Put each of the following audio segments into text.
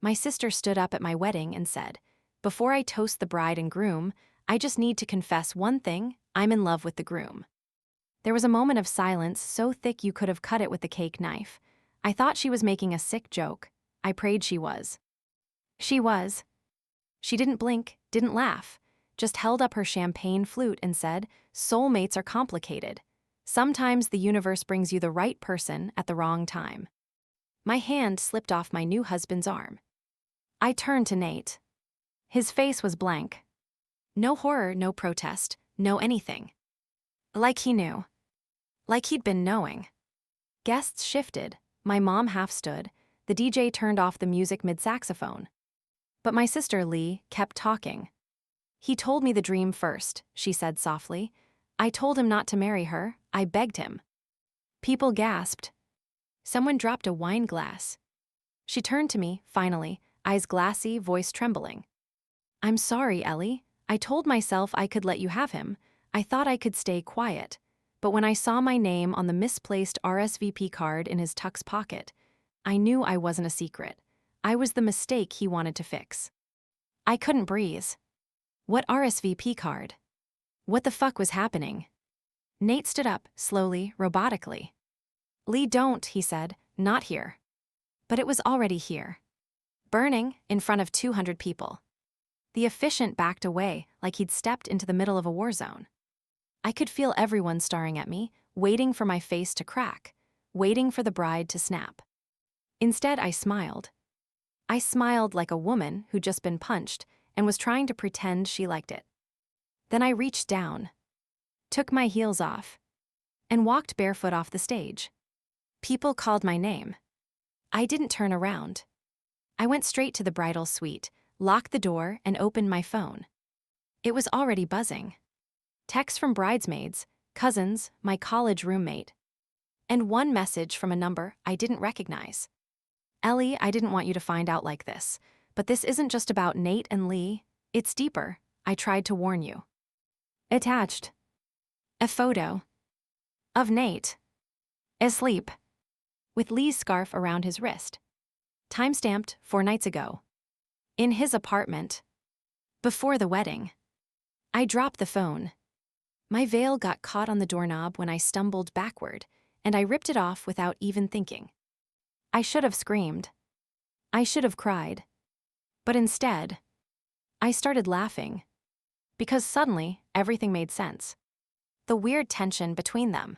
My sister stood up at my wedding and said, "Before I toast the bride and groom, I just need to confess one thing: I'm in love with the groom." There was a moment of silence so thick you could have cut it with the cake knife. I thought she was making a sick joke. I prayed she was. She was. She didn't blink, didn't laugh, just held up her champagne flute and said, "Soulmates are complicated. Sometimes the universe brings you the right person at the wrong time." My hand slipped off my new husband's arm. I turned to Nate. His face was blank. No horror, no protest, no anything. Like he knew. Like he'd been knowing. Guests shifted. My mom half stood. The DJ turned off the music mid-saxophone. But my sister, Lee, kept talking. "He told me the dream first," she said softly. "I told him not to marry her. I begged him." People gasped. Someone dropped a wine glass. She turned to me, finally, eyes glassy, voice trembling. "I'm sorry, Ellie. I told myself I could let you have him. I thought I could stay quiet. But when I saw my name on the misplaced RSVP card in his tux pocket, I knew I wasn't a secret. I was the mistake he wanted to fix." I couldn't breathe. What RSVP card? What the fuck was happening? Nate stood up, slowly, robotically. "Lee, don't," he said, "not here." But it was already here. Burning, in front of 200 people. The officiant backed away, like he'd stepped into the middle of a war zone. I could feel everyone staring at me, waiting for my face to crack, waiting for the bride to snap. Instead, I smiled. I smiled like a woman who'd just been punched and was trying to pretend she liked it. Then I reached down, took my heels off, and walked barefoot off the stage. People called my name. I didn't turn around. I went straight to the bridal suite, locked the door, and opened my phone. It was already buzzing. Texts from bridesmaids, cousins, my college roommate. And one message from a number I didn't recognize. "Ellie, I didn't want you to find out like this, but this isn't just about Nate and Lee. It's deeper. I tried to warn you." Attached. A photo. Of Nate. Asleep. With Lee's scarf around his wrist. Timestamped 4 nights ago. In his apartment. Before the wedding. I dropped the phone. My veil got caught on the doorknob when I stumbled backward, and I ripped it off without even thinking. I should have screamed. I should have cried. But instead, I started laughing. Because suddenly, everything made sense. The weird tension between them.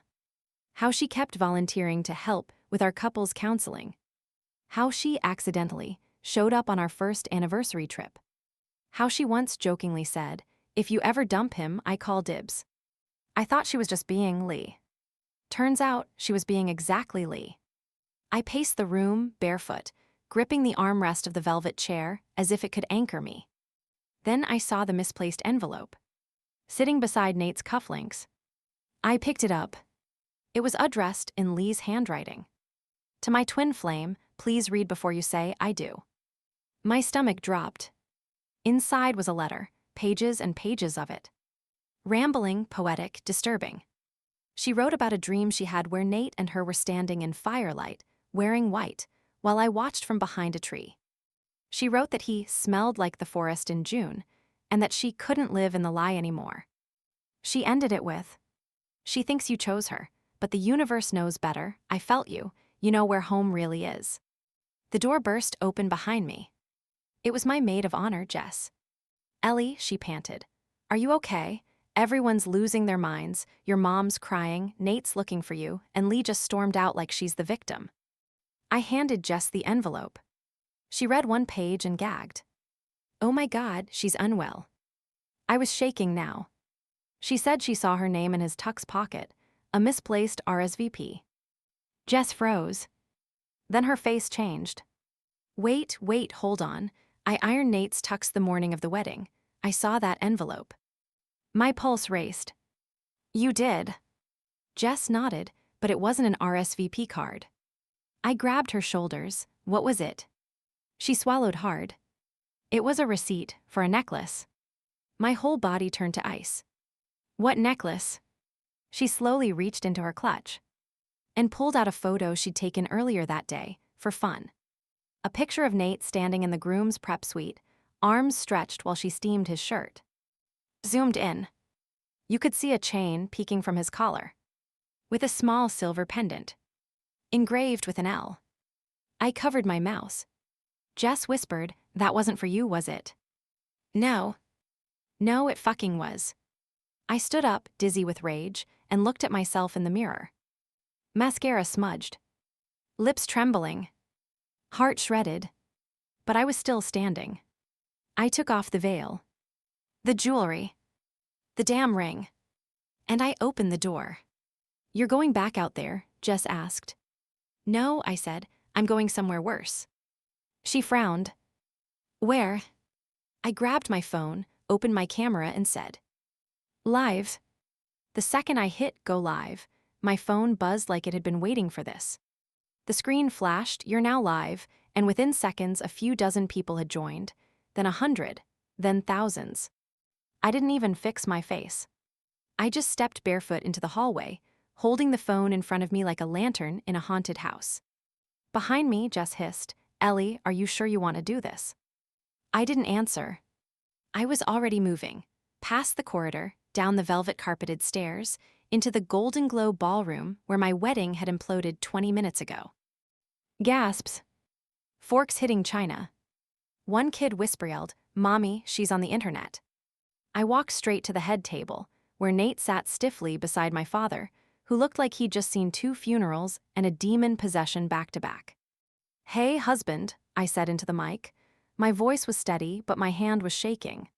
How she kept volunteering to help with our couple's counseling. How she accidentally showed up on our first anniversary trip. How she once jokingly said, "If you ever dump him, I call dibs." I thought she was just being Lee. Turns out, she was being exactly Lee. I paced the room, barefoot, gripping the armrest of the velvet chair as if it could anchor me. Then I saw the misplaced envelope. Sitting beside Nate's cufflinks. I picked it up. It was addressed in Lee's handwriting. "To my twin flame, please read before you say I do." My stomach dropped. Inside was a letter, pages and pages of it. Rambling, poetic, disturbing. She wrote about a dream she had where Nate and her were standing in firelight, wearing white, while I watched from behind a tree. She wrote that he smelled like the forest in June, and that she couldn't live in the lie anymore. She ended it with, "She thinks you chose her, but the universe knows better. I felt you. You know where home really is." The door burst open behind me. It was my maid of honor, Jess. "Ellie," she panted. "Are you okay? Everyone's losing their minds. Your mom's crying, Nate's looking for you, and Lee just stormed out like she's the victim." I handed Jess the envelope. She read one page and gagged. "Oh my God, she's unwell." I was shaking now. She said she saw her name in his tux pocket, a misplaced RSVP. Jess froze. Then her face changed. Wait, hold on. I ironed Nate's tux the morning of the wedding. I saw that envelope." My pulse raced. "You did?" Jess nodded, but it wasn't an RSVP card. I grabbed her shoulders. What was it? She swallowed hard. It was a receipt for a necklace. My whole body turned to ice. "What necklace?" She slowly reached into her clutch and pulled out a photo she'd taken earlier that day, for fun. a picture of Nate standing in the groom's prep suite, arms stretched while she steamed his shirt. Zoomed in. You could see a chain peeking from his collar, with a small silver pendant, engraved with an L. I covered my mouse. Jess whispered, "That wasn't for you, was it?" No. No, it fucking was. I stood up, dizzy with rage, and looked at myself in the mirror. Mascara smudged. Lips trembling. Heart shredded. But I was still standing. I took off the veil. The jewelry. The damn ring. And I opened the door. "You're going back out there?" Jess asked. "No," I said. "I'm going somewhere worse." She frowned. "Where?" I grabbed my phone, opened my camera, and said, "Live." The second I hit go live, my phone buzzed like it had been waiting for this. The screen flashed, "You're now live," and within seconds a few dozen people had joined, then 100, then thousands. I didn't even fix my face. I just stepped barefoot into the hallway, holding the phone in front of me like a lantern in a haunted house. Behind me, Jess hissed, "Ellie, are you sure you want to do this?" I didn't answer. I was already moving, past the corridor, down the velvet-carpeted stairs, into the Golden Glow ballroom where my wedding had imploded 20 minutes ago. Gasps. Forks hitting china. One kid whisper-yelled, "Mommy, she's on the internet." I walked straight to the head table, where Nate sat stiffly beside my father, who looked like he'd just seen 2 funerals and a demon possession back-to-back. "Hey, husband," I said into the mic. My voice was steady, but my hand was shaking.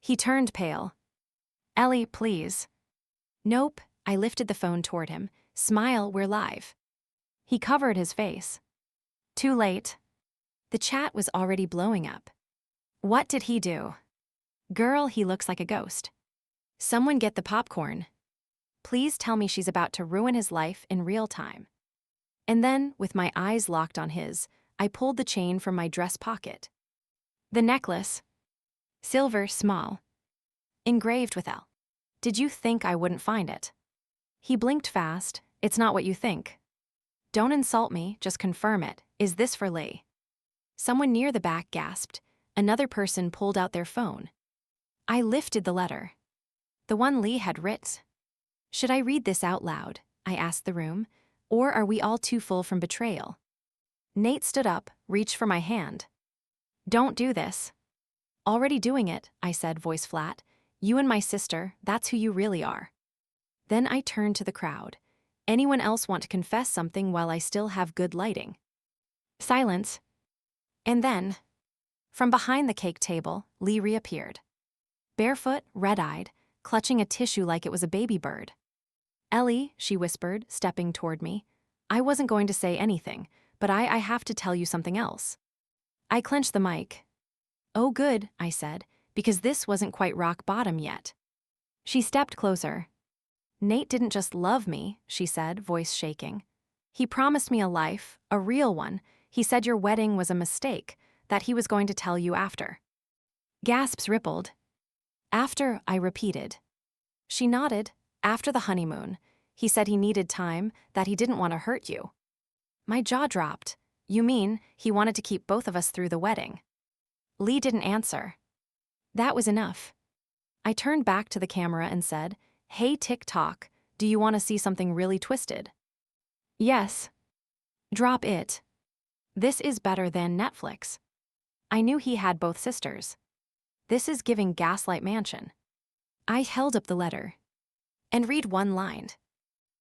He turned pale. "Ellie, please." "Nope." I lifted the phone toward him. "Smile, we're live." He covered his face. Too late. The chat was already blowing up. What did he do? Girl, he looks like a ghost. Someone get the popcorn. Please tell me she's about to ruin his life in real time. And then, with my eyes locked on his, I pulled the chain from my dress pocket. The necklace. Silver, small. Engraved with L. Did you think I wouldn't find it? He blinked fast. It's not what you think. Don't insult me, just confirm it. Is this for Lee? Someone near the back gasped. Another person pulled out their phone. I lifted the letter. The one Lee had writ. Should I read this out loud? I asked the room. Or are we all too full from betrayal? Nate stood up, reached for my hand. Don't do this. Already doing it, I said, voice flat. You and my sister, that's who you really are. Then I turned to the crowd. Anyone else want to confess something while I still have good lighting? Silence. And then, from behind the cake table, Lee reappeared. Barefoot, red-eyed, clutching a tissue like it was a baby bird. Ellie, she whispered, stepping toward me. I wasn't going to say anything, but I have to tell you something else. I clenched the mic. Oh good, I said, because this wasn't quite rock bottom yet. She stepped closer. Nate didn't just love me, she said, voice shaking. He promised me a life, a real one. He said your wedding was a mistake, that he was going to tell you after. Gasps rippled. After, I repeated. She nodded. After the honeymoon. He said he needed time, that he didn't want to hurt you. My jaw dropped. You mean, he wanted to keep both of us through the wedding? Lee didn't answer. That was enough. I turned back to the camera and said, Hey TikTok, do you want to see something really twisted? Yes. Drop it. This is better than Netflix. I knew he had both sisters. This is giving Gaslight Mansion. I held up the letter. And read one line.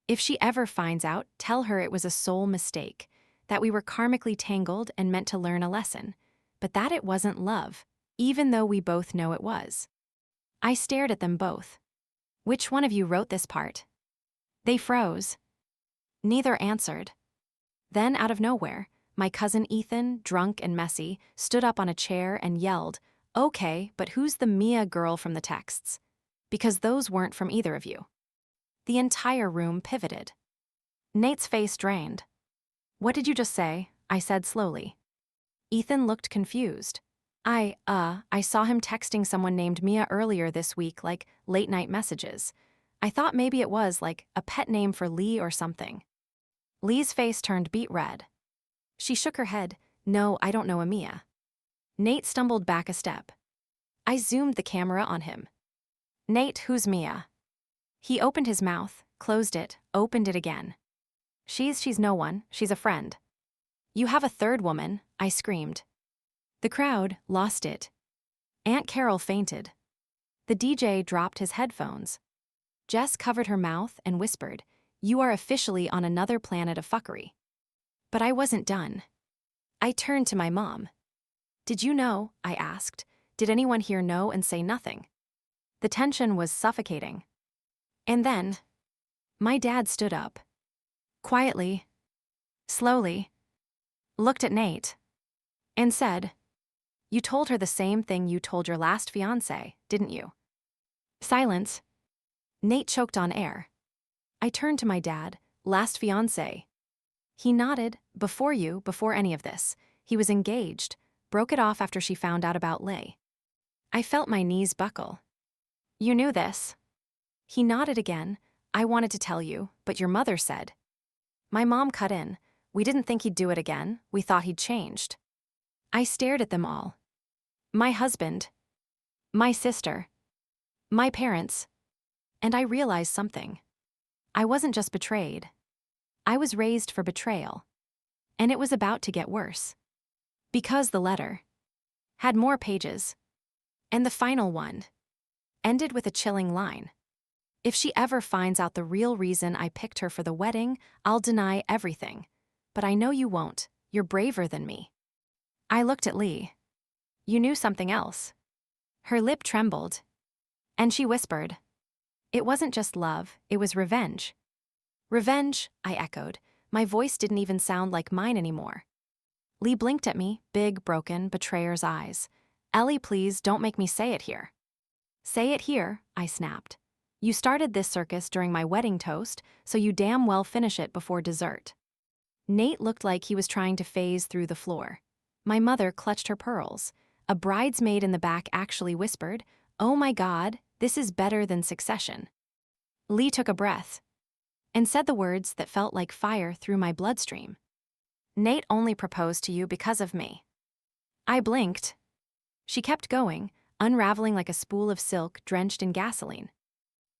If she ever finds out, tell her it was a soul mistake, that we were karmically tangled and meant to learn a lesson, but that it wasn't love, even though we both know it was. I stared at them both. Which one of you wrote this part? They froze. Neither answered. Then, out of nowhere, my cousin Ethan, drunk and messy, stood up on a chair and yelled, Okay, but who's the Mia girl from the texts? Because those weren't from either of you. The entire room pivoted. Nate's face drained. What did you just say? I said slowly. Ethan looked confused. I saw him texting someone named Mia earlier this week, like late-night messages. I thought maybe it was, like, a pet name for Lee or something. Lee's face turned beet red. She shook her head. No, I don't know Amia. Nate stumbled back a step. I zoomed the camera on him. Nate, who's Mia? He opened his mouth, closed it, opened it again. She's no one, she's a friend. You have a third woman, I screamed. The crowd lost it. Aunt Carol fainted. The DJ dropped his headphones. Jess covered her mouth and whispered, You are officially on another planet of fuckery. But I wasn't done. I turned to my mom. Did you know? I asked. Did anyone here know and say nothing? The tension was suffocating. And then, my dad stood up. Quietly, slowly, looked at Nate, and said, You told her the same thing you told your last fiancé, didn't you? Silence. Nate choked on air. I turned to my dad, last fiancé. He nodded, before any of this. He was engaged, broke it off after she found out about Lay. I felt my knees buckle. You knew this. He nodded again. I wanted to tell you, but your mother said. My mom cut in. We didn't think he'd do it again, we thought he'd changed. I stared at them all. My husband. My sister. My parents. And I realized something. I wasn't just betrayed. I was raised for betrayal. And it was about to get worse. Because the letter had more pages. And the final one ended with a chilling line. If she ever finds out the real reason I picked her for the wedding, I'll deny everything. But I know you won't. You're braver than me. I looked at Lee. You knew something else. Her lip trembled. And she whispered. It wasn't just love, it was revenge. Revenge, I echoed. My voice didn't even sound like mine anymore. Lee blinked at me, big, broken, betrayer's eyes. Ellie, please don't make me say it here. Say it here, I snapped. You started this circus during my wedding toast, so you damn well finish it before dessert. Nate looked like he was trying to phase through the floor. My mother clutched her pearls. A bridesmaid in the back actually whispered, Oh my God, this is better than Succession. Lee took a breath and said the words that felt like fire through my bloodstream. Nate only proposed to you because of me. I blinked. She kept going, unraveling like a spool of silk drenched in gasoline.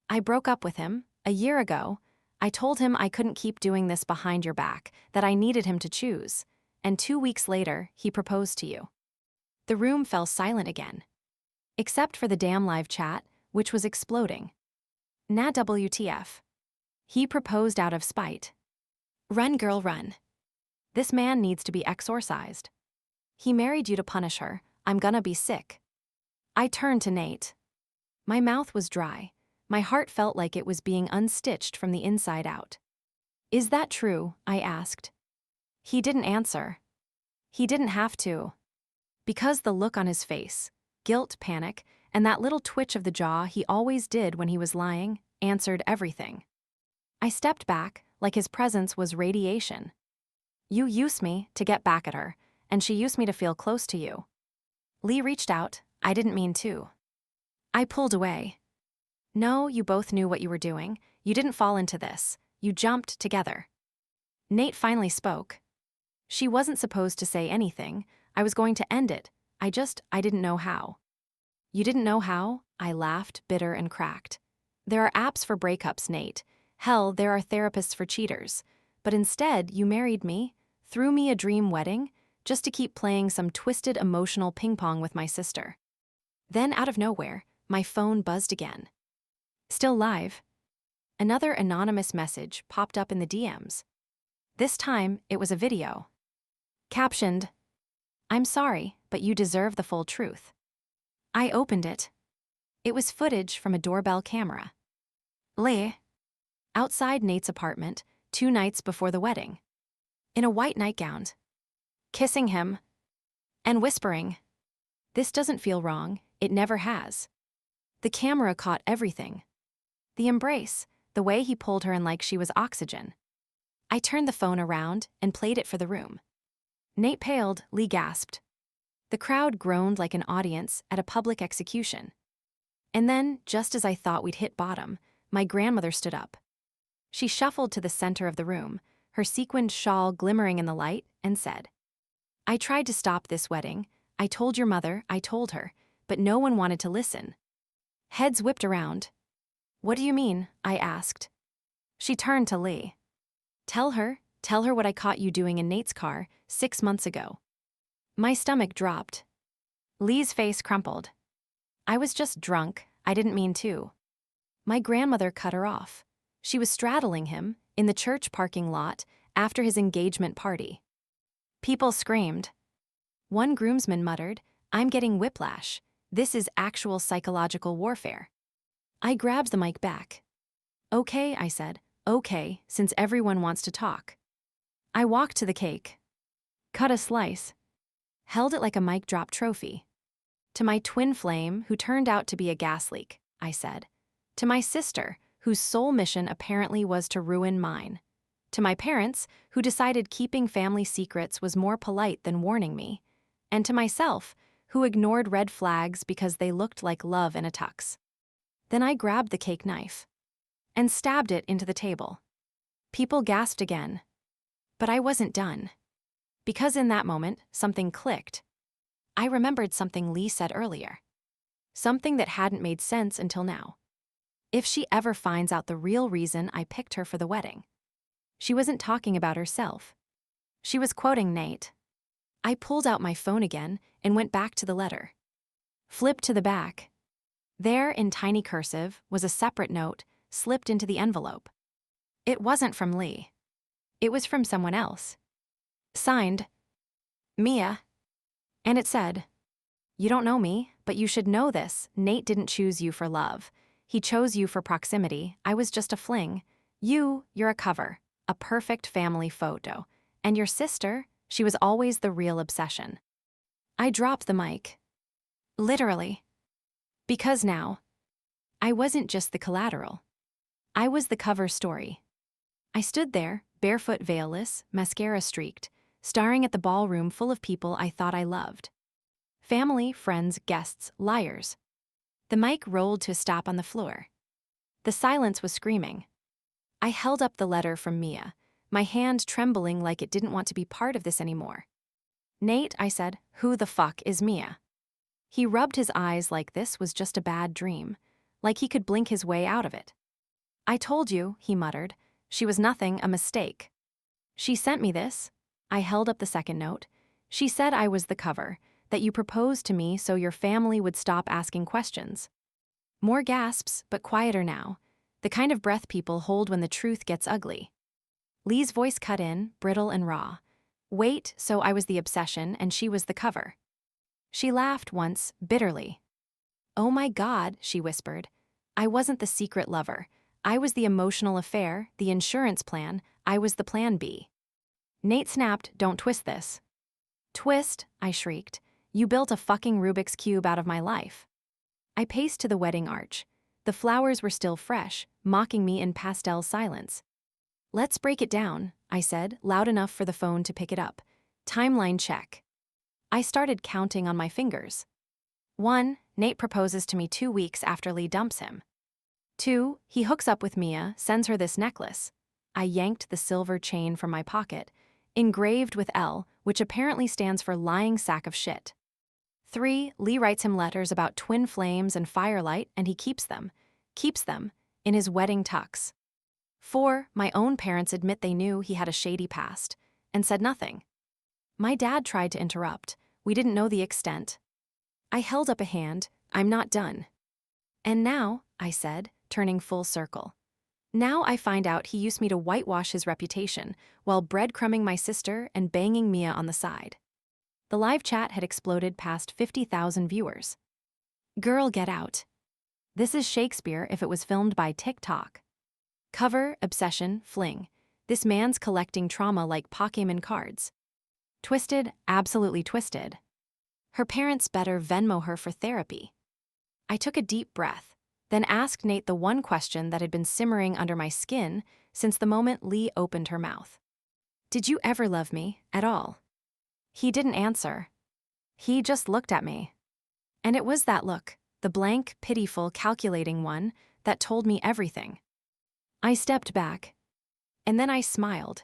I broke up with him, a year ago. I told him I couldn't keep doing this behind your back, that I needed him to choose. And 2 weeks later, he proposed to you. The room fell silent again. Except for the damn live chat, which was exploding. Nah, WTF. He proposed out of spite. Run, girl, run. This man needs to be exorcised. He married you to punish her. I'm gonna be sick. I turned to Nate. My mouth was dry. My heart felt like it was being unstitched from the inside out. Is that true? I asked. He didn't answer. He didn't have to. Because the look on his face, guilt, panic, and that little twitch of the jaw he always did when he was lying, answered everything. I stepped back, like his presence was radiation. You used me to get back at her, and she used me to feel close to you. Lee reached out. I didn't mean to. I pulled away. No, you both knew what you were doing. You didn't fall into this. You jumped together. Nate finally spoke. She wasn't supposed to say anything. I was going to end it. I didn't know how. You didn't know how? I laughed, bitter and cracked. There are apps for breakups, Nate. Hell, there are therapists for cheaters. But instead, you married me, threw me a dream wedding, just to keep playing some twisted emotional ping-pong with my sister. Then, out of nowhere, my phone buzzed again. Still live. Another anonymous message popped up in the DMs. This time, it was a video. Captioned, I'm sorry, but you deserve the full truth. I opened it. It was footage from a doorbell camera. Lee. Outside Nate's apartment, 2 nights before the wedding. In a white nightgown. Kissing him. And whispering. This doesn't feel wrong, it never has. The camera caught everything. The embrace, the way he pulled her in like she was oxygen. I turned the phone around and played it for the room. Nate paled, Lee gasped. The crowd groaned like an audience at a public execution. And then, just as I thought we'd hit bottom, my grandmother stood up. She shuffled to the center of the room, her sequined shawl glimmering in the light, and said, I tried to stop this wedding. I told your mother, I told her, but no one wanted to listen. Heads whipped around. What do you mean? I asked. She turned to Lee. Tell her what I caught you doing in Nate's car 6 months ago. My stomach dropped. Lee's face crumpled. I was just drunk, I didn't mean to. My grandmother cut her off. She was straddling him in the church parking lot after his engagement party. People screamed. One groomsman muttered, I'm getting whiplash. This is actual psychological warfare. I grabbed the mic back. Okay, I said. Okay, since everyone wants to talk. I walked to the cake. Cut a slice. Held it like a mic drop trophy. To my twin flame, who turned out to be a gas leak, I said. To my sister, whose sole mission apparently was to ruin mine. To my parents, who decided keeping family secrets was more polite than warning me. And to myself, who ignored red flags because they looked like love in a tux. Then I grabbed the cake knife and stabbed it into the table. People gasped again. But I wasn't done. Because in that moment, something clicked. I remembered something Lee said earlier. Something that hadn't made sense until now. If she ever finds out the real reason I picked her for the wedding. She wasn't talking about herself. She was quoting Nate. I pulled out my phone again and went back to the letter. Flipped to the back. There, in tiny cursive, was a separate note slipped into the envelope. It wasn't from Lee. It was from someone else. Signed, Mia. And it said, You don't know me, but you should know this. Nate didn't choose you for love. He chose you for proximity. I was just a fling. You're a cover, a perfect family photo. And your sister, she was always the real obsession. I dropped the mic. Literally. Because now, I wasn't just the collateral. I was the cover story. I stood there, barefoot veilless, mascara streaked, staring at the ballroom full of people I thought I loved. Family, friends, guests, liars. The mic rolled to a stop on the floor. The silence was screaming. I held up the letter from Mia, my hand trembling like it didn't want to be part of this anymore. Nate, I said, who the fuck is Mia? He rubbed his eyes like this was just a bad dream, like he could blink his way out of it. I told you, he muttered, she was nothing, a mistake. She sent me this. I held up the second note. She said I was the cover, that you proposed to me so your family would stop asking questions. More gasps, but quieter now, the kind of breath people hold when the truth gets ugly. Lee's voice cut in, brittle and raw. Wait, so I was the obsession and she was the cover. She laughed once, bitterly. Oh my God, she whispered. I wasn't the secret lover. I was the emotional affair, the insurance plan, I was the plan B. Nate snapped, don't twist this. Twist, I shrieked. You built a fucking Rubik's Cube out of my life. I paced to the wedding arch. The flowers were still fresh, mocking me in pastel silence. Let's break it down, I said, loud enough for the phone to pick it up. Timeline check. I started counting on my fingers. 1. Nate proposes to me 2 weeks after Lee dumps him. 2. He hooks up with Mia, sends her this necklace. I yanked the silver chain from my pocket, engraved with L, which apparently stands for lying sack of shit. 3. Lee writes him letters about twin flames and firelight, and he keeps them, in his wedding tux. 4. My own parents admit they knew he had a shady past, and said nothing. My dad tried to interrupt. We didn't know the extent. I held up a hand. I'm not done. And now, I said, turning full circle. Now I find out he used me to whitewash his reputation while breadcrumbing my sister and banging Mia on the side. The live chat had exploded past 50,000 viewers. Girl, get out. This is Shakespeare if it was filmed by TikTok. Cover, obsession, fling. This man's collecting trauma like Pokémon cards. Twisted, absolutely twisted. Her parents better Venmo her for therapy. I took a deep breath, then asked Nate the one question that had been simmering under my skin since the moment Lee opened her mouth. Did you ever love me, at all? He didn't answer. He just looked at me. And it was that look, the blank, pitiful, calculating one, that told me everything. I stepped back. And then I smiled.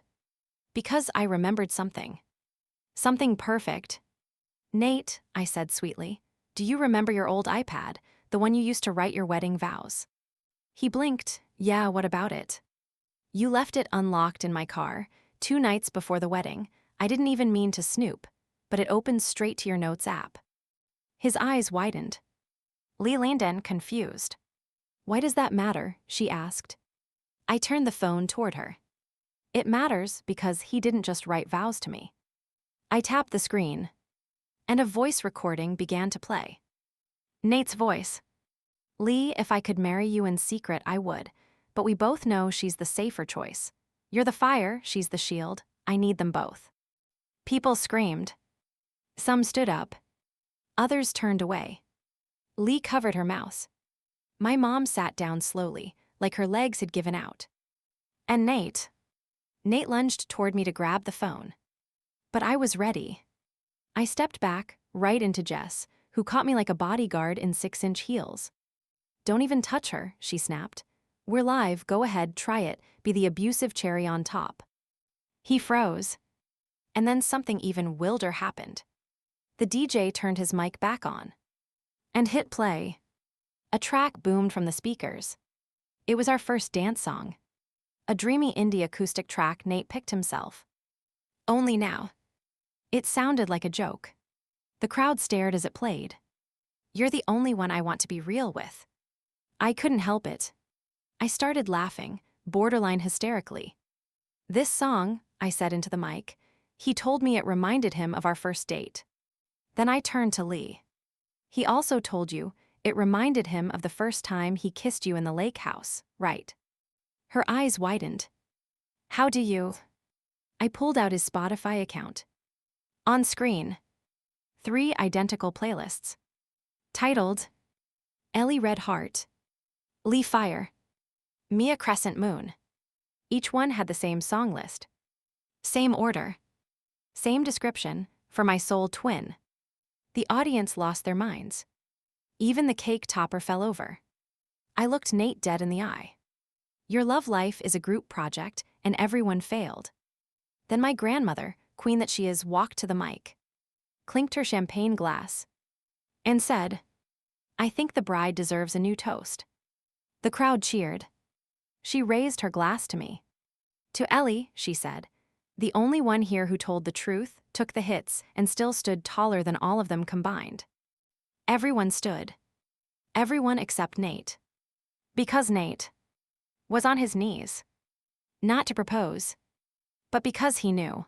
Because I remembered something. Something perfect. Nate, I said sweetly, do you remember your old iPad, the one you used to write your wedding vows? He blinked. Yeah, what about it? You left it unlocked in my car, 2 nights before the wedding. I didn't even mean to snoop, but it opened straight to your notes app. His eyes widened. Lee leaned in, confused. Why does that matter? She asked. I turned the phone toward her. It matters because he didn't just write vows to me. I tapped the screen, and a voice recording began to play. Nate's voice. Lee, if I could marry you in secret, I would, but we both know she's the safer choice. You're the fire, she's the shield. I need them both. People screamed. Some stood up. Others turned away. Lee covered her mouth. My mom sat down slowly, like her legs had given out. And Nate lunged toward me to grab the phone. But I was ready. I stepped back, right into Jess, who caught me like a bodyguard in 6-inch heels. Don't even touch her, she snapped. We're live, go ahead, try it, be the abusive cherry on top. He froze. And then something even wilder happened. The DJ turned his mic back on and hit play. A track boomed from the speakers. It was our first dance song. A dreamy indie acoustic track Nate picked himself. Only now. It sounded like a joke. The crowd stared as it played. You're the only one I want to be real with. I couldn't help it. I started laughing, borderline hysterically. This song, I said into the mic, he told me it reminded him of our first date. Then I turned to Lee. He also told you it reminded him of the first time he kissed you in the lake house, right? Her eyes widened. How do you? I pulled out his Spotify account. On screen. 3 identical playlists. Titled, Ellie Red Heart, Lee Fire, Mia Crescent Moon. Each one had the same song list. Same order. Same description, for my soul twin. The audience lost their minds. Even the cake topper fell over. I looked Nate dead in the eye. Your love life is a group project, and everyone failed. Then my grandmother, queen that she is, walked to the mic, clinked her champagne glass, and said, I think the bride deserves a new toast. The crowd cheered. She raised her glass to me. To Ellie, she said, the only one here who told the truth, took the hits, and still stood taller than all of them combined. Everyone stood. Everyone except Nate. Because Nate was on his knees. Not to propose, but because he knew.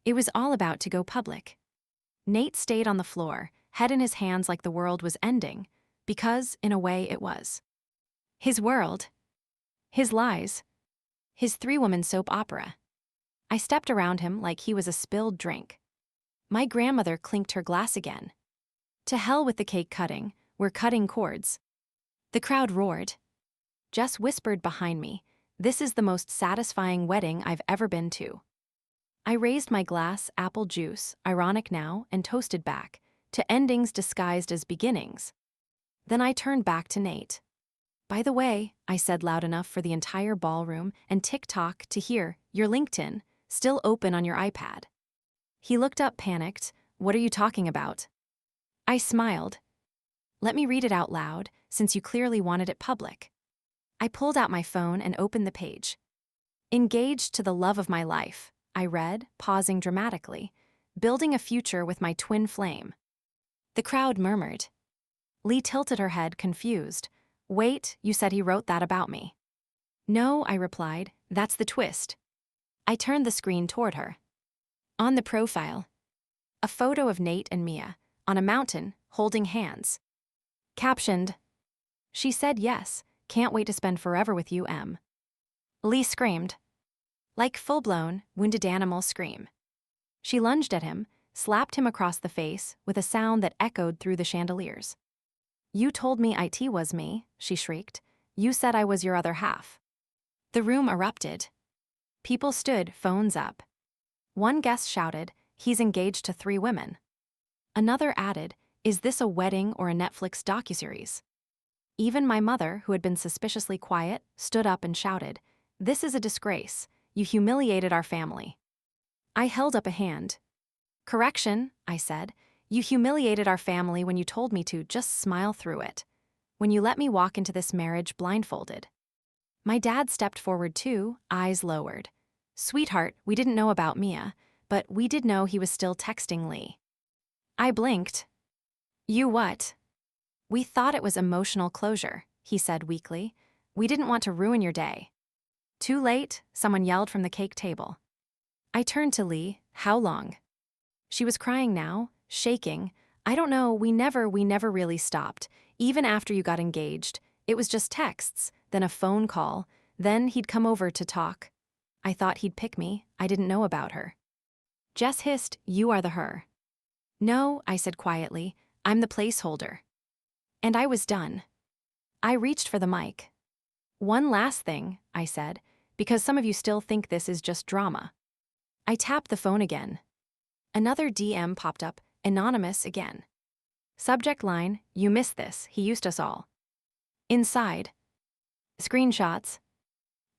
It was all about to go public. Nate stayed on the floor, head in his hands like the world was ending, because, in a way, it was. His world. His lies. His 3-woman soap opera. I stepped around him like he was a spilled drink. My grandmother clinked her glass again. To hell with the cake cutting, we're cutting cords. The crowd roared. Jess whispered behind me, this is the most satisfying wedding I've ever been to. I raised my glass, apple juice, ironic now, and toasted back, to endings disguised as beginnings. Then I turned back to Nate. By the way, I said loud enough for the entire ballroom and TikTok to hear, your LinkedIn, still open on your iPad. He looked up panicked, what are you talking about? I smiled. Let me read it out loud, since you clearly wanted it public. I pulled out my phone and opened the page. Engaged to the love of my life, I read, pausing dramatically, building a future with my twin flame. The crowd murmured. Lee tilted her head, confused. Wait, you said he wrote that about me. No, I replied, that's the twist. I turned the screen toward her. On the profile, a photo of Nate and Mia, on a mountain, holding hands. Captioned, she said yes, can't wait to spend forever with you, M. Lee screamed. Like full-blown, wounded animal scream. She lunged at him, slapped him across the face with a sound that echoed through the chandeliers. You told me it was me, she shrieked. You said I was your other half. The room erupted. People stood, phones up. One guest shouted, he's engaged to 3 women. Another added, is this a wedding or a Netflix docuseries? Even my mother, who had been suspiciously quiet, stood up and shouted, this is a disgrace. You humiliated our family. I held up a hand. Correction, I said. You humiliated our family when you told me to just smile through it. When you let me walk into this marriage blindfolded. My dad stepped forward too, eyes lowered. Sweetheart, we didn't know about Mia, but we did know he was still texting Lee. I blinked. You what? We thought it was emotional closure, he said weakly. We didn't want to ruin your day. Too late, someone yelled from the cake table. I turned to Lee. How long? She was crying now, shaking. I don't know, we never really stopped. Even after you got engaged, it was just texts, then a phone call, then he'd come over to talk. I thought he'd pick me, I didn't know about her. Jess hissed, you are the her. No, I said quietly, I'm the placeholder. And I was done. I reached for the mic. One last thing, I said, because some of you still think this is just drama. I tapped the phone again. Another DM popped up, anonymous again. Subject line, you missed this, he used us all. Inside. Screenshots.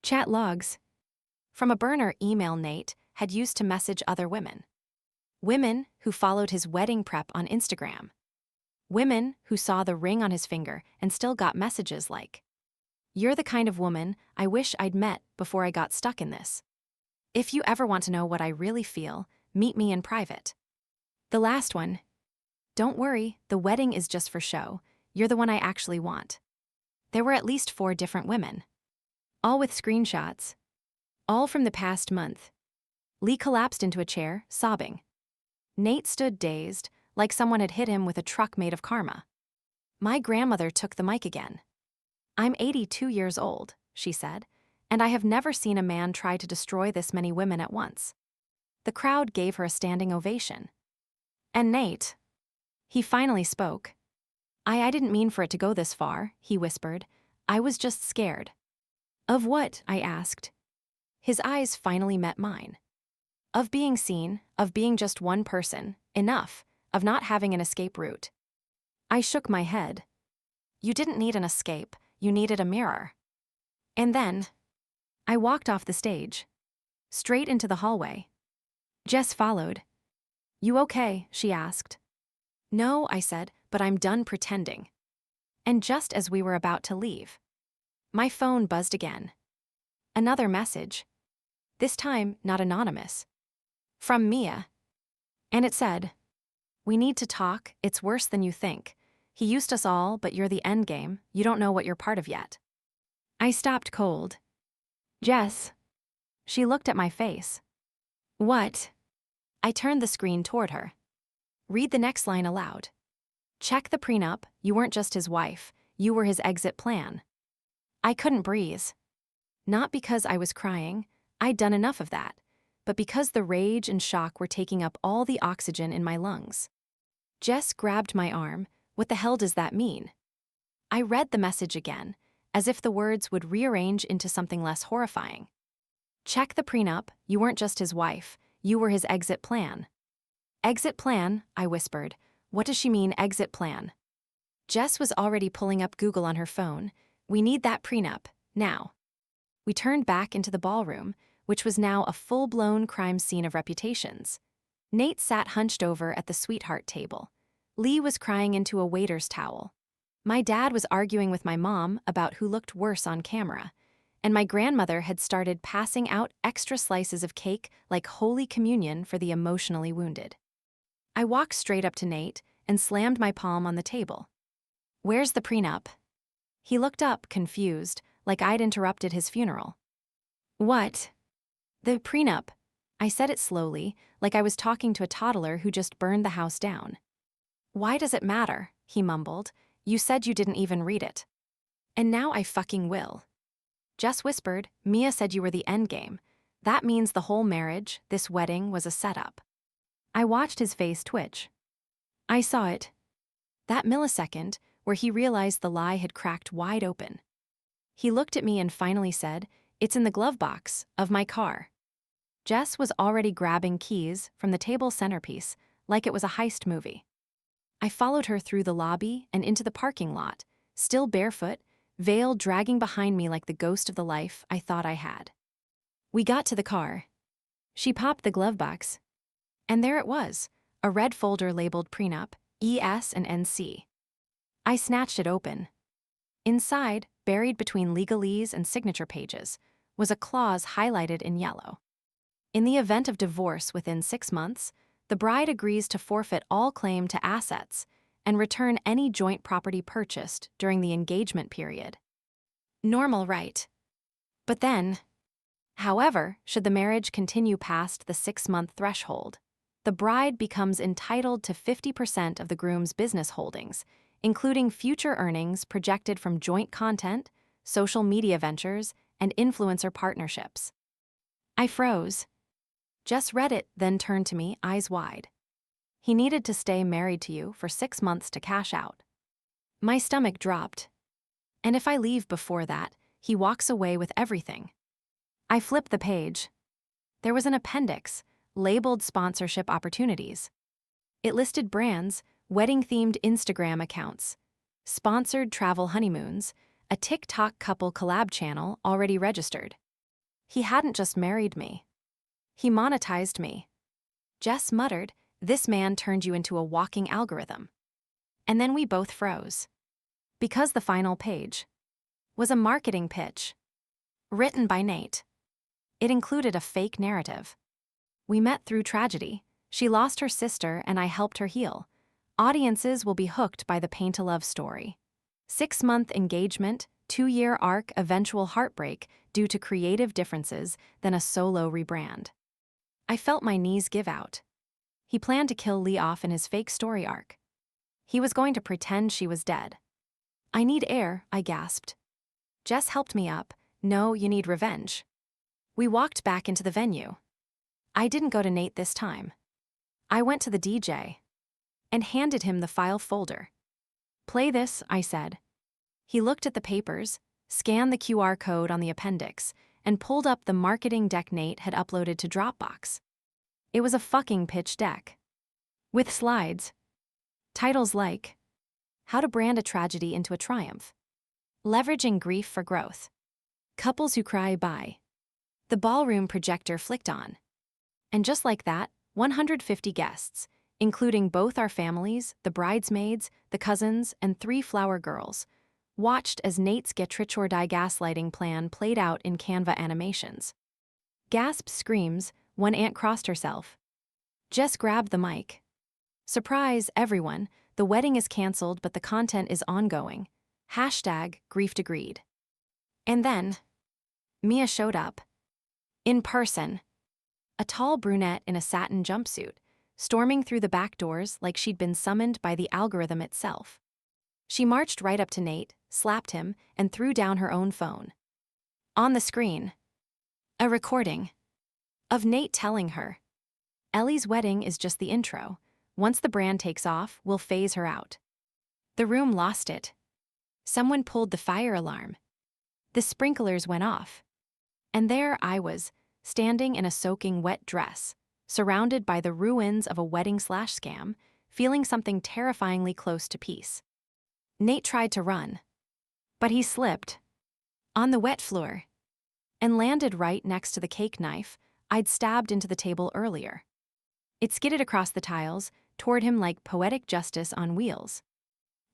Chat logs. From a burner email Nate had used to message other women. Women who followed his wedding prep on Instagram. Women who saw the ring on his finger and still got messages like, you're the kind of woman I wish I'd met before I got stuck in this. If you ever want to know what I really feel, meet me in private. The last one. Don't worry, the wedding is just for show. You're the one I actually want. There were at least 4 different women. All with screenshots. All from the past month. Lee collapsed into a chair, sobbing. Nate stood dazed, like someone had hit him with a truck made of karma. My grandmother took the mic again. I'm 82 years old, she said, and I have never seen a man try to destroy this many women at once. The crowd gave her a standing ovation. And Nate. He finally spoke. I didn't mean for it to go this far, he whispered. I was just scared. Of what? I asked. His eyes finally met mine. Of being seen, of being just one person, enough, of not having an escape route. I shook my head. You didn't need an escape, you needed a mirror. And then, I walked off the stage. Straight into the hallway. Jess followed. You okay? She asked. No, I said, but I'm done pretending. And just as we were about to leave, my phone buzzed again. Another message. This time, not anonymous. From Mia. And it said, we need to talk, it's worse than you think. He used us all, but you're the endgame, you don't know what you're part of yet. I stopped cold. Jess. She looked at my face. What? I turned the screen toward her. Read the next line aloud. Check the prenup, you weren't just his wife, you were his exit plan. I couldn't breathe. Not because I was crying, I'd done enough of that, but because the rage and shock were taking up all the oxygen in my lungs. Jess grabbed my arm. What the hell does that mean? I read the message again, as if the words would rearrange into something less horrifying. Check the prenup, you weren't just his wife, you were his exit plan. Exit plan, I whispered. What does she mean, exit plan? Jess was already pulling up Google on her phone. We need that prenup, now. We turned back into the ballroom, which was now a full-blown crime scene of reputations. Nate sat hunched over at the sweetheart table. Lee was crying into a waiter's towel. My dad was arguing with my mom about who looked worse on camera, and my grandmother had started passing out extra slices of cake like Holy Communion for the emotionally wounded. I walked straight up to Nate and slammed my palm on the table. Where's the prenup? He looked up, confused, like I'd interrupted his funeral. What? The prenup. I said it slowly, like I was talking to a toddler who just burned the house down. Why does it matter? He mumbled. You said you didn't even read it. And now I fucking will. Jess whispered, Mia said you were the endgame. That means the whole marriage, this wedding, was a setup. I watched his face twitch. I saw it. That millisecond, where he realized the lie had cracked wide open. He looked at me and finally said, it's in the glove box of my car. Jess was already grabbing keys from the table centerpiece, like it was a heist movie. I followed her through the lobby and into the parking lot, still barefoot, veil dragging behind me like the ghost of the life I thought I had. We got to the car. She popped the glove box. And there it was, a red folder labeled prenup, ES and NC. I snatched it open. Inside, buried between legalese and signature pages, was a clause highlighted in yellow. In the event of divorce within 6 months, the bride agrees to forfeit all claim to assets and return any joint property purchased during the engagement period. Normal, right? But then, however, should the marriage continue past the 6-month threshold, the bride becomes entitled to 50% of the groom's business holdings, including future earnings projected from joint content, social media ventures, and influencer partnerships. I froze. Jess read it, then turned to me, eyes wide. He needed to stay married to you for 6 months to cash out. My stomach dropped. And if I leave before that, he walks away with everything. I flipped the page. There was an appendix, labeled sponsorship opportunities. It listed brands, wedding-themed Instagram accounts, sponsored travel honeymoons, a TikTok couple collab channel already registered. He hadn't just married me. He monetized me. Jess muttered, "This man turned you into a walking algorithm." And then we both froze. Because the final page was a marketing pitch, written by Nate. It included a fake narrative. We met through tragedy. She lost her sister and I helped her heal. Audiences will be hooked by the paint-a-love story. 6-month engagement, 2-year arc, eventual heartbreak due to creative differences, then a solo rebrand. I felt my knees give out. He planned to kill Lee off in his fake story arc. He was going to pretend she was dead. "I need air," I gasped. Jess helped me up. "No, you need revenge." We walked back into the venue. I didn't go to Nate this time. I went to the DJ and handed him the file folder. "Play this," I said. He looked at the papers, scanned the QR code on the appendix, and pulled up the marketing deck Nate had uploaded to Dropbox. It was a fucking pitch deck. With slides. Titles like, "How to Brand a Tragedy into a Triumph," "Leveraging Grief for Growth," "Couples Who Cry Bye." The ballroom projector flicked on. And just like that, 150 guests, including both our families, the bridesmaids, the cousins, and 3 flower girls, watched as Nate's get rich or die gaslighting plan played out in Canva animations. Gasps, screams, one aunt crossed herself. Jess grabbed the mic. "Surprise, everyone, the wedding is canceled but the content is ongoing. #griefdegreed." And then, Mia showed up. In person. A tall brunette in a satin jumpsuit, storming through the back doors like she'd been summoned by the algorithm itself. She marched right up to Nate, slapped him, and threw down her own phone. On the screen, a recording of Nate telling her, "Ellie's wedding is just the intro. Once the brand takes off, we'll phase her out." The room lost it. Someone pulled the fire alarm. The sprinklers went off. And there I was, standing in a soaking wet dress, surrounded by the ruins of a wedding/scam, feeling something terrifyingly close to peace. Nate tried to run, but he slipped on the wet floor and landed right next to the cake knife I'd stabbed into the table earlier. It skidded across the tiles, toward him like poetic justice on wheels.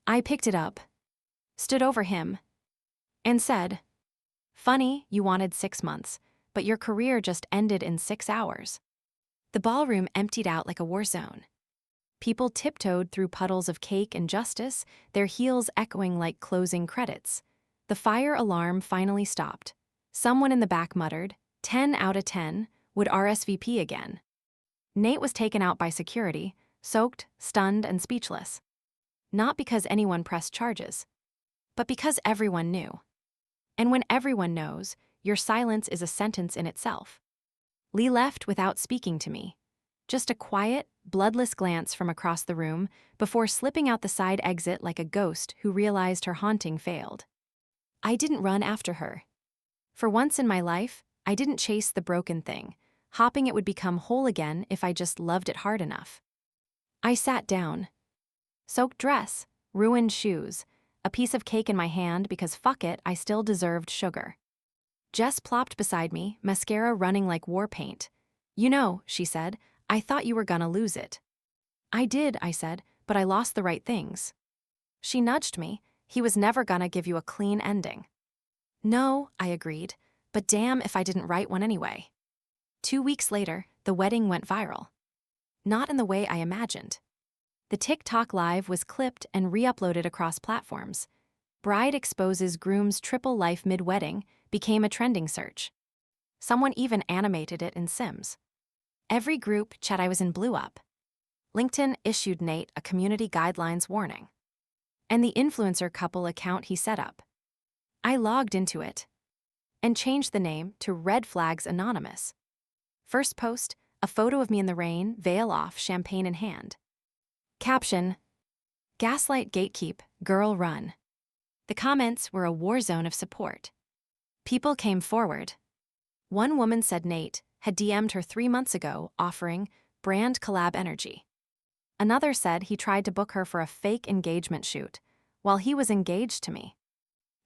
I picked it up, stood over him, and said, "Funny, you wanted 6 months, but your career just ended in 6 hours." The ballroom emptied out like a war zone. People tiptoed through puddles of cake and justice, their heels echoing like closing credits. The fire alarm finally stopped. Someone in the back muttered, 10 out of 10, would RSVP again. Nate was taken out by security, soaked, stunned, and speechless. Not because anyone pressed charges, but because everyone knew. And when everyone knows, your silence is a sentence in itself. Lee left without speaking to me. Just a quiet, bloodless glance from across the room before slipping out the side exit like a ghost who realized her haunting failed. I didn't run after her. For once in my life, I didn't chase the broken thing, hoping it would become whole again if I just loved it hard enough. I sat down. Soaked dress, ruined shoes, a piece of cake in my hand because fuck it, I still deserved sugar. Jess plopped beside me, mascara running like war paint. "You know," she said, "I thought you were gonna lose it." I did, I said, but I lost the right things. She nudged me. He was never gonna give you a clean ending. No, I agreed, but damn if I didn't write one anyway. 2 weeks later, the wedding went viral. Not in the way I imagined. The TikTok live was clipped and re-uploaded across platforms. Bride exposes groom's triple life mid-wedding became a trending search. Someone even animated it in Sims. Every group chat I was in blew up. LinkedIn issued Nate a community guidelines warning. And the influencer couple account he set up. I logged into it and changed the name to Red Flags Anonymous. First post, a photo of me in the rain, veil off, champagne in hand. Caption: Gaslight gatekeep, girl run. The comments were a war zone of support. People came forward. One woman said Nate had DM'd her 3 months ago offering brand collab energy. Another said he tried to book her for a fake engagement shoot while he was engaged to me.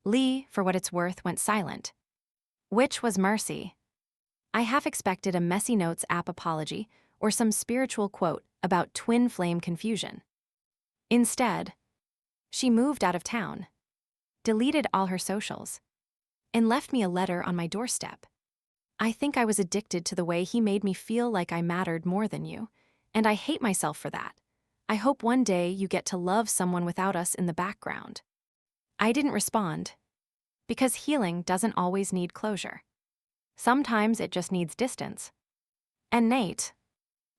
Lee, for what it's worth, went silent. Which was mercy. I half expected a Messy Notes app apology or some spiritual quote about twin flame confusion. Instead, she moved out of town, deleted all her socials, and left me a letter on my doorstep. I think I was addicted to the way he made me feel like I mattered more than you, and I hate myself for that. I hope one day you get to love someone without us in the background. I didn't respond, because healing doesn't always need closure. Sometimes it just needs distance. And Nate,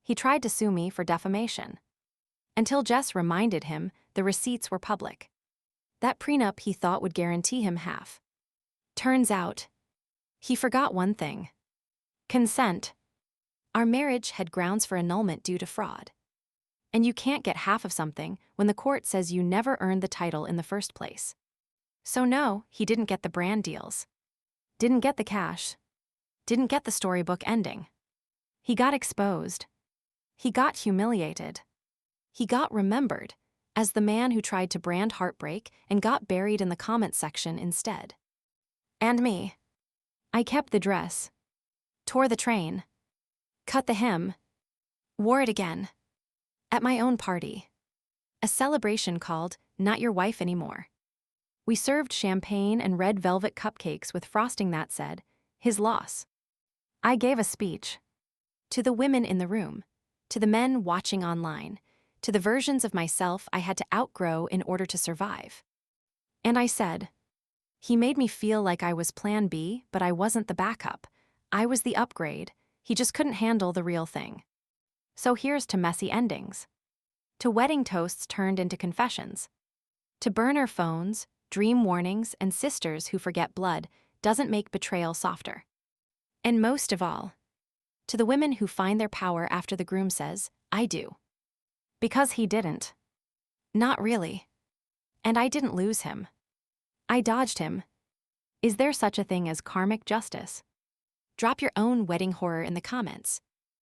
he tried to sue me for defamation. Until Jess reminded him the receipts were public. That prenup he thought would guarantee him half. Turns out, he forgot one thing. Consent. Our marriage had grounds for annulment due to fraud. And you can't get half of something when the court says you never earned the title in the first place. So no, he didn't get the brand deals. Didn't get the cash. Didn't get the storybook ending. He got exposed. He got humiliated. He got remembered as the man who tried to brand heartbreak and got buried in the comments section instead. And me. I kept the dress, tore the train, cut the hem, wore it again. At my own party. A celebration called Not Your Wife Anymore. We served champagne and red velvet cupcakes with frosting that said, his loss. I gave a speech. To the women in the room, to the men watching online, to the versions of myself I had to outgrow in order to survive. And I said, he made me feel like I was plan B, but I wasn't the backup. I was the upgrade. He just couldn't handle the real thing. So here's to messy endings. To wedding toasts turned into confessions. To burner phones, dream warnings, and sisters who forget blood doesn't make betrayal softer. And most of all, to the women who find their power after the groom says, I do. Because he didn't. Not really. And I didn't lose him. I dodged him. Is there such a thing as karmic justice? Drop your own wedding horror in the comments.